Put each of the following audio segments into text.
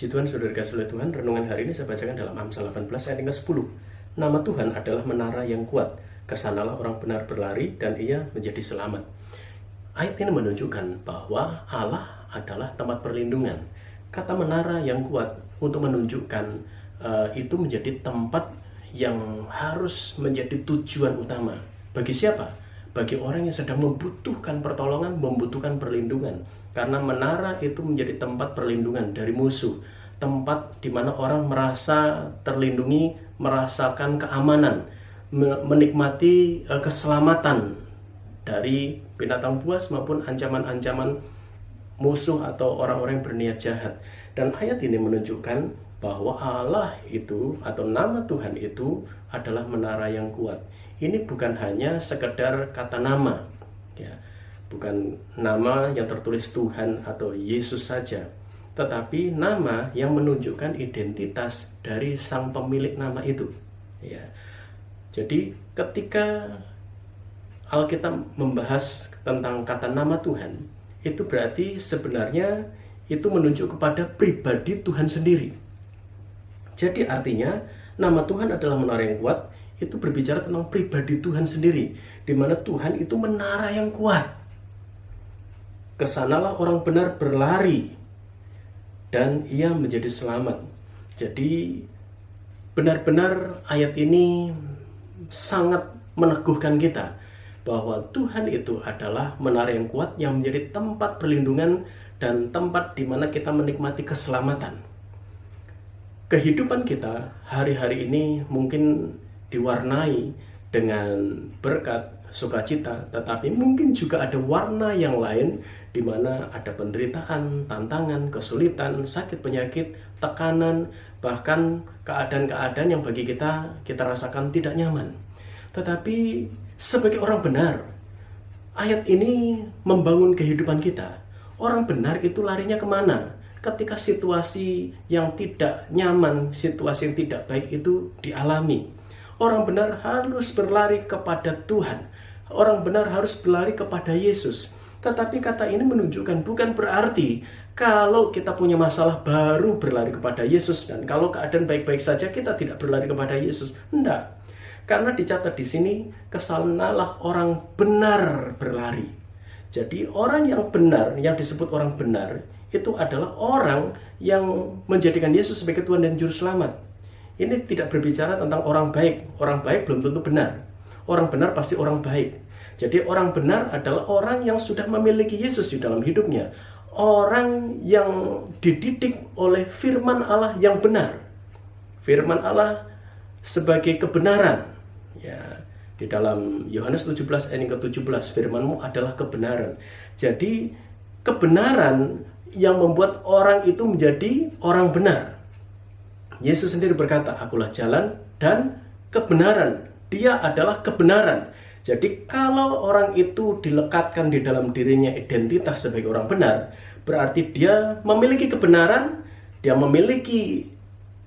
Puji Tuhan, saudara kasih oleh Tuhan. Renungan hari ini saya bacakan dalam Amsal 18 ayat yang ke-10. Nama Tuhan adalah menara yang kuat. Kesanalah orang benar berlari dan ia menjadi selamat. Ayat ini menunjukkan bahwa Allah adalah tempat perlindungan. Kata menara yang kuat untuk menunjukkan itu menjadi tempat yang harus menjadi tujuan utama. Bagi siapa? Bagi orang yang sedang membutuhkan pertolongan, membutuhkan perlindungan. Karena menara itu menjadi tempat perlindungan dari musuh. Tempat di mana orang merasa terlindungi, merasakan keamanan, menikmati keselamatan dari binatang buas maupun ancaman-ancaman musuh atau orang-orang yang berniat jahat. Dan ayat ini menunjukkan bahwa Allah itu atau nama Tuhan itu adalah menara yang kuat. Ini bukan hanya sekedar kata nama, ya, bukan nama yang tertulis Tuhan atau Yesus saja, tetapi nama yang menunjukkan identitas dari sang pemilik nama itu. Ya. Jadi ketika Alkitab membahas tentang kata nama Tuhan, itu berarti sebenarnya itu menunjuk kepada pribadi Tuhan sendiri. Jadi artinya nama Tuhan adalah menara yang kuat. Itu berbicara tentang pribadi Tuhan sendiri, di mana Tuhan itu menara yang kuat. Kesanalah orang benar berlari dan ia menjadi selamat. Jadi benar-benar ayat ini sangat meneguhkan kita bahwa Tuhan itu adalah menara yang kuat yang menjadi tempat perlindungan dan tempat di mana kita menikmati keselamatan. Kehidupan kita hari-hari ini mungkin diwarnai dengan berkat, sukacita, tetapi mungkin juga ada warna yang lain di mana ada penderitaan, tantangan, kesulitan, sakit penyakit, tekanan, bahkan keadaan-keadaan yang bagi kita rasakan tidak nyaman. Tetapi sebagai orang benar, ayat ini membangun kehidupan kita. Orang benar itu larinya kemana? Ketika situasi yang tidak nyaman, situasi yang tidak baik itu dialami. Orang benar harus berlari kepada Tuhan. Orang benar harus berlari kepada Yesus. Tetapi kata ini menunjukkan bukan berarti kalau kita punya masalah baru berlari kepada Yesus, dan kalau keadaan baik-baik saja kita tidak berlari kepada Yesus. Tidak. Karena dicatat di sini, kesanalah orang benar berlari. Jadi orang yang benar, yang disebut orang benar, itu adalah orang yang menjadikan Yesus sebagai Tuhan dan Juru Selamat. Ini tidak berbicara tentang orang baik. Orang baik belum tentu benar. Orang benar pasti orang baik. Jadi orang benar adalah orang yang sudah memiliki Yesus di dalam hidupnya. Orang yang dididik oleh firman Allah yang benar. Firman Allah sebagai kebenaran. Ya, di dalam Yohanes 17 ayat ke-17, firman-Mu adalah kebenaran. Jadi kebenaran yang membuat orang itu menjadi orang benar. Yesus sendiri berkata, akulah jalan dan kebenaran. Dia adalah kebenaran. Jadi kalau orang itu dilekatkan di dalam dirinya identitas sebagai orang benar, berarti dia memiliki kebenaran, dia memiliki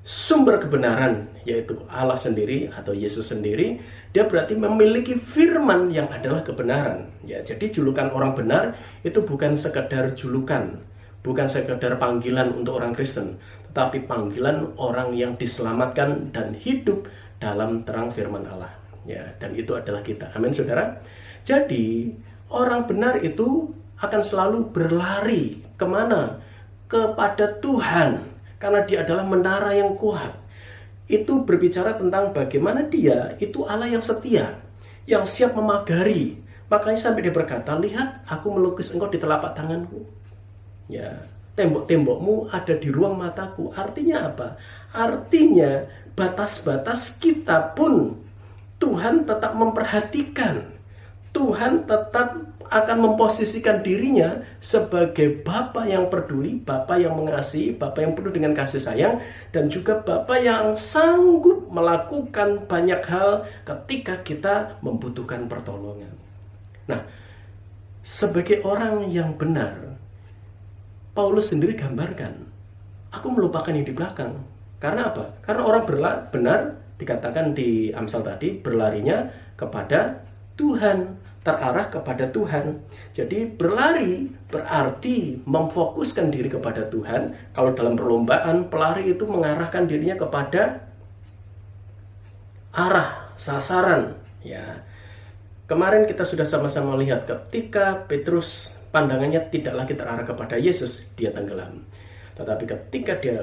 sumber kebenaran, yaitu Allah sendiri atau Yesus sendiri. Dia berarti memiliki firman yang adalah kebenaran. Ya, jadi julukan orang benar itu bukan sekedar julukan, bukan sekedar panggilan untuk orang Kristen, tetapi panggilan orang yang diselamatkan dan hidup dalam terang firman Allah. Ya, dan itu adalah kita. Amin, saudara. Jadi, orang benar itu akan selalu berlari kemana? Kepada Tuhan, karena dia adalah menara yang kuat. Itu berbicara tentang bagaimana dia itu Allah yang setia, yang siap memagari. Makanya sampai dia berkata, lihat aku melukis engkau di telapak tanganku. Ya, tembok-tembokmu ada di ruang mataku. Artinya apa? Artinya batas-batas kita pun Tuhan tetap memperhatikan. Tuhan tetap akan memposisikan dirinya sebagai Bapa yang peduli, Bapa yang mengasihi, Bapa yang penuh dengan kasih sayang, dan juga Bapa yang sanggup melakukan banyak hal ketika kita membutuhkan pertolongan. Nah, sebagai orang yang benar, Paulus sendiri gambarkan, aku melupakan yang di belakang. Karena apa? Karena orang benar, dikatakan di Amsal tadi, berlarinya kepada Tuhan. terarah kepada Tuhan. Jadi berlari berarti memfokuskan diri kepada Tuhan. Kalau dalam perlombaan, pelari itu mengarahkan dirinya kepada arah, sasaran. Ya, kemarin kita sudah sama-sama lihat ketika Petrus pandangannya tidak lagi terarah kepada Yesus, dia tenggelam. Tetapi ketika dia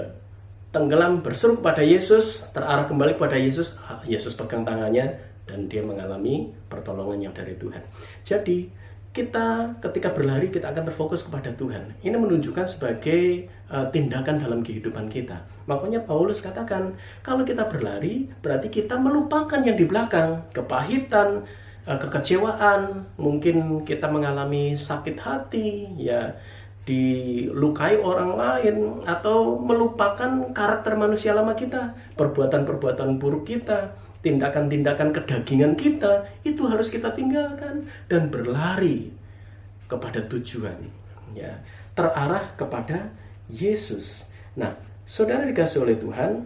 tenggelam berseru kepada Yesus, terarah kembali kepada Yesus, Yesus pegang tangannya dan dia mengalami pertolongan yang dari Tuhan. Jadi kita ketika berlari kita akan terfokus kepada Tuhan. Ini menunjukkan sebagai tindakan dalam kehidupan kita. Makanya Paulus katakan, kalau kita berlari berarti kita melupakan yang di belakang, kepahitan, kekecewaan, mungkin kita mengalami sakit hati, ya, dilukai orang lain, atau melupakan karakter manusia lama kita, perbuatan-perbuatan buruk kita, tindakan-tindakan kedagingan kita, itu harus kita tinggalkan dan berlari kepada tujuan, ya, terarah kepada Yesus. Nah, saudara dikasih oleh Tuhan,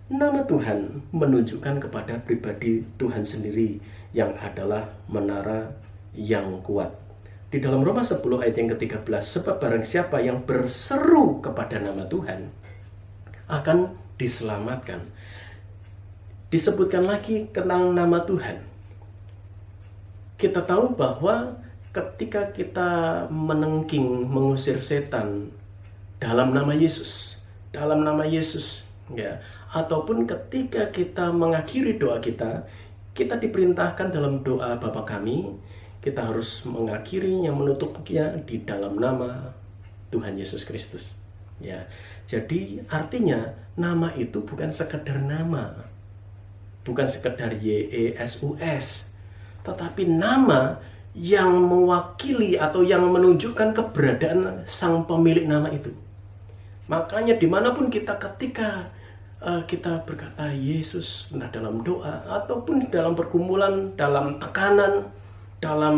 nama Tuhan menunjukkan kepada pribadi Tuhan sendiri yang adalah menara yang kuat. Di dalam Roma 10 ayat yang ke-13, sebab barang siapa yang berseru kepada nama Tuhan akan diselamatkan. Disebutkan lagi tentang nama Tuhan. Kita tahu bahwa ketika kita menengking, mengusir setan dalam nama Yesus, ya, ataupun ketika kita mengakhiri doa kita, kita diperintahkan dalam doa Bapa kami, kita harus mengakhirinya, menutupnya di dalam nama Tuhan Yesus Kristus. Ya, jadi artinya nama itu bukan sekedar nama, bukan sekedar YESUS, tetapi nama yang mewakili atau yang menunjukkan keberadaan sang pemilik nama itu. Makanya dimanapun kita ketika kita berkata Yesus, entah dalam doa ataupun dalam pergumulan, dalam tekanan, dalam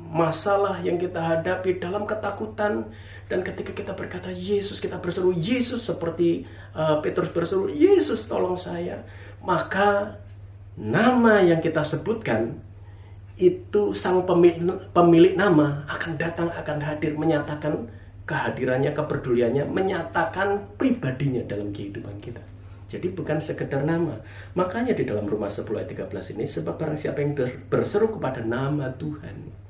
masalah yang kita hadapi, dalam ketakutan, dan ketika kita berkata Yesus, kita berseru Yesus seperti Petrus berseru Yesus tolong saya, maka nama yang kita sebutkan itu sang pemilik nama akan datang, akan hadir, menyatakan kehadirannya, kepeduliannya, menyatakan pribadinya dalam kehidupan kita. Jadi bukan sekedar nama. Makanya di dalam Roma 10 ayat 13 ini, sebab barang siapa yang berseru kepada nama Tuhan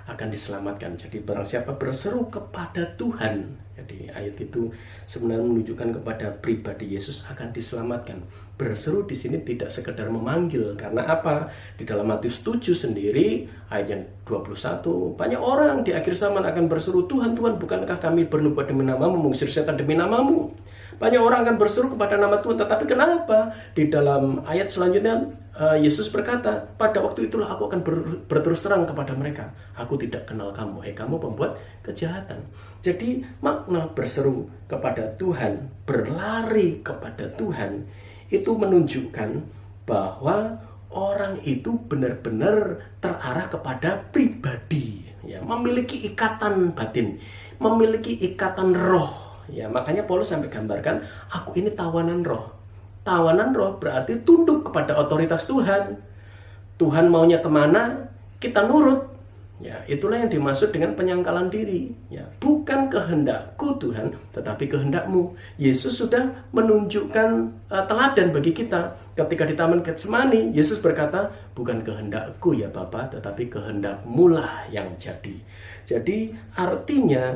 akan diselamatkan. Jadi barang siapa berseru kepada Tuhan, jadi ayat itu sebenarnya menunjukkan kepada pribadi Yesus akan diselamatkan. Berseru di sini tidak sekedar memanggil, karena apa? Di dalam Matius 7 sendiri ayat yang 21, banyak orang di akhir zaman akan berseru, Tuhan, Tuhan, bukankah kami bernubuat demi namamu, mengusir setan demi namamu? Banyak orang akan berseru kepada nama Tuhan, tetapi kenapa? Di dalam ayat selanjutnya Yesus berkata, pada waktu itulah aku akan berterus terang kepada mereka, aku tidak kenal kamu, kamu pembuat kejahatan. Jadi makna berseru kepada Tuhan, berlari kepada Tuhan, itu menunjukkan bahwa orang itu benar-benar terarah kepada pribadi, ya, memiliki ikatan batin, memiliki ikatan roh. Ya, makanya Paulus sampai gambarkan, aku ini tawanan roh. Tawanan roh berarti tunduk kepada otoritas Tuhan. Tuhan maunya kemana, kita nurut. Ya, itulah yang dimaksud dengan penyangkalan diri. Ya, bukan kehendakku Tuhan, tetapi kehendakmu. Yesus sudah menunjukkan teladan bagi kita. Ketika di Taman Getsemani, Yesus berkata, bukan kehendakku ya Bapa, tetapi kehendakmu lah yang jadi. Jadi artinya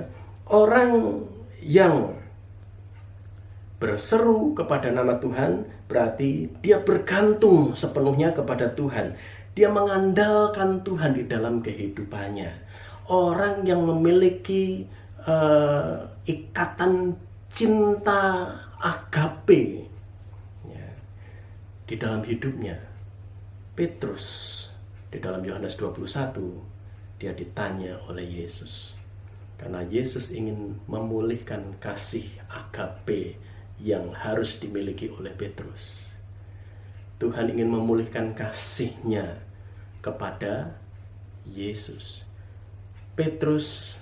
orang yang berseru kepada nama Tuhan berarti dia bergantung sepenuhnya kepada Tuhan. Dia mengandalkan Tuhan di dalam kehidupannya. Orang yang memiliki ikatan cinta agape, ya, di dalam hidupnya. Petrus di dalam Yohanes 21 dia ditanya oleh Yesus. Karena Yesus ingin memulihkan kasih agape yang harus dimiliki oleh Petrus. Tuhan ingin memulihkan kasihnya kepada Yesus. Petrus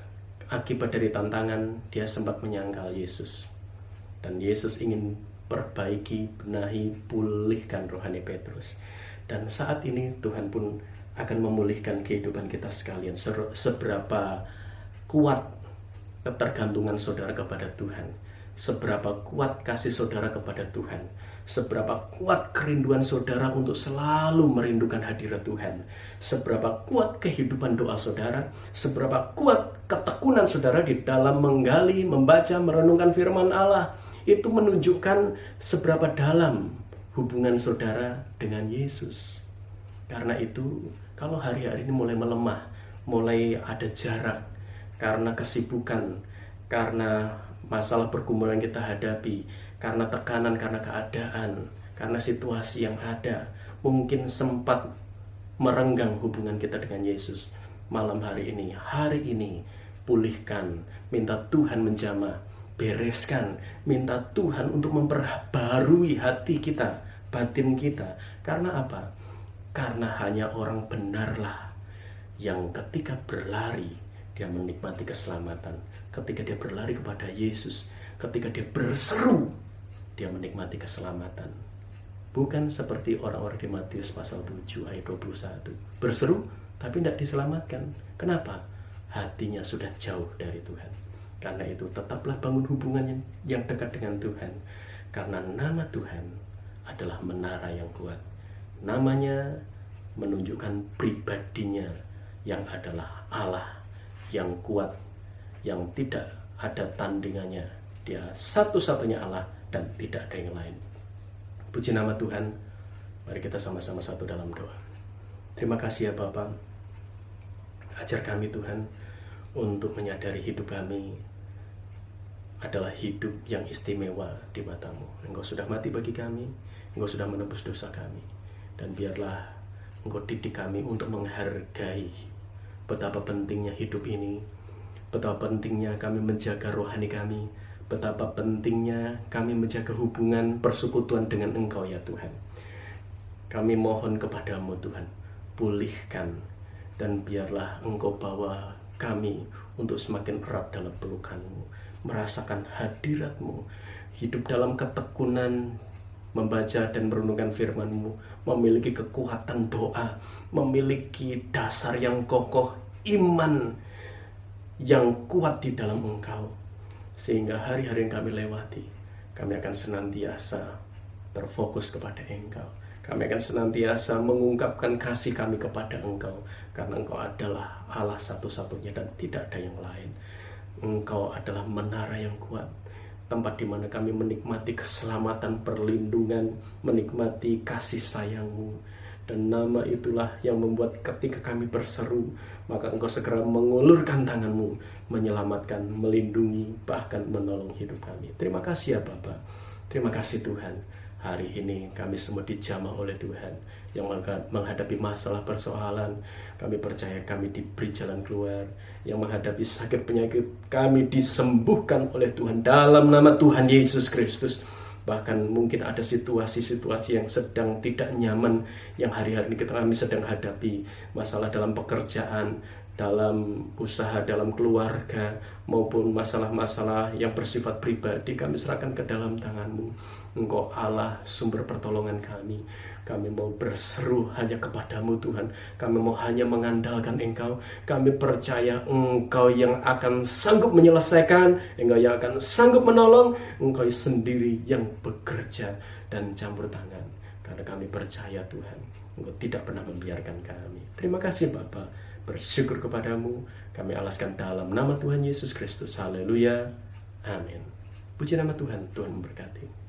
akibat dari tantangan dia sempat menyangkal Yesus. Dan Yesus ingin perbaiki, benahi, pulihkan rohani Petrus. Dan saat ini Tuhan pun akan memulihkan kehidupan kita sekalian. Seberapa kuat ketergantungan saudara kepada Tuhan, seberapa kuat kasih saudara kepada Tuhan, seberapa kuat kerinduan saudara untuk selalu merindukan hadirat Tuhan, seberapa kuat kehidupan doa saudara, seberapa kuat ketekunan saudara di dalam menggali, membaca, merenungkan firman Allah. Itu menunjukkan seberapa dalam hubungan saudara dengan Yesus. Karena itu, kalau hari-hari ini mulai melemah, mulai ada jarak, karena kesibukan, karena masalah pergumulan kita hadapi, karena tekanan, karena keadaan, karena situasi yang ada, mungkin sempat merenggang hubungan kita dengan Yesus. Malam hari ini, pulihkan, minta Tuhan menjamah, bereskan, minta Tuhan untuk memperbarui hati kita, batin kita. Karena apa? Karena hanya orang benarlah yang ketika berlari, dia menikmati keselamatan. Ketika dia berlari kepada Yesus, ketika dia berseru, dia menikmati keselamatan. Bukan seperti orang-orang di Matius pasal 7 ayat 21. Berseru, tapi tidak diselamatkan. Kenapa? Hatinya sudah jauh dari Tuhan. Karena itu tetaplah bangun hubungan yang dekat dengan Tuhan. Karena nama Tuhan adalah menara yang kuat. Namanya menunjukkan pribadinya yang adalah Allah yang kuat, yang tidak ada tandingannya. Dia satu-satunya Allah dan tidak ada yang lain. Puji nama Tuhan. Mari kita sama-sama satu dalam doa. Terima kasih ya Bapa. Ajar kami Tuhan untuk menyadari hidup kami adalah hidup yang istimewa di mata-Mu. Engkau sudah mati bagi kami, Engkau sudah menebus dosa kami. Dan biarlah Engkau didik kami untuk menghargai betapa pentingnya hidup ini, betapa pentingnya kami menjaga rohani kami, betapa pentingnya kami menjaga hubungan persekutuan dengan Engkau ya Tuhan. Kami mohon kepadamu Tuhan, pulihkan, dan biarlah Engkau bawa kami untuk semakin erat dalam pelukan-Mu, merasakan hadirat-Mu, hidup dalam ketekunan, membaca dan merenungkan firman-Mu, memiliki kekuatan doa, memiliki dasar yang kokoh, iman yang kuat di dalam Engkau. Sehingga hari-hari yang kami lewati, kami akan senantiasa terfokus kepada Engkau. Kami akan senantiasa mengungkapkan kasih kami kepada Engkau. Karena Engkau adalah Allah satu-satunya dan tidak ada yang lain. Engkau adalah menara yang kuat, tempat di mana kami menikmati keselamatan, perlindungan, menikmati kasih sayang-Mu. Dan nama itulah yang membuat ketika kami berseru, maka Engkau segera mengulurkan tangan-Mu, menyelamatkan, melindungi, bahkan menolong hidup kami. Terima kasih ya Bapa. Terima kasih Tuhan. Hari ini kami semua dijamah oleh Tuhan, yang menghadapi masalah persoalan. Kami percaya kami diberi jalan keluar. Yang menghadapi sakit penyakit, kami disembuhkan oleh Tuhan dalam nama Tuhan Yesus Kristus. Bahkan mungkin ada situasi-situasi yang sedang tidak nyaman, yang hari-hari ini kami sedang hadapi. Masalah dalam pekerjaan, dalam usaha, dalam keluarga, maupun masalah-masalah yang bersifat pribadi, kami serahkan ke dalam tangan-Mu. Engkau Allah sumber pertolongan kami. Kami mau berseru hanya kepadamu Tuhan. Kami mau hanya mengandalkan Engkau. Kami percaya Engkau yang akan sanggup menyelesaikan, Engkau yang akan sanggup menolong, Engkau sendiri yang bekerja dan campur tangan. Karena kami percaya Tuhan, Engkau tidak pernah membiarkan kami. Terima kasih Bapa. Bersyukur kepadamu. Kami alaskan dalam nama Tuhan Yesus Kristus. Haleluya. Amin. Puji nama Tuhan. Tuhan memberkati.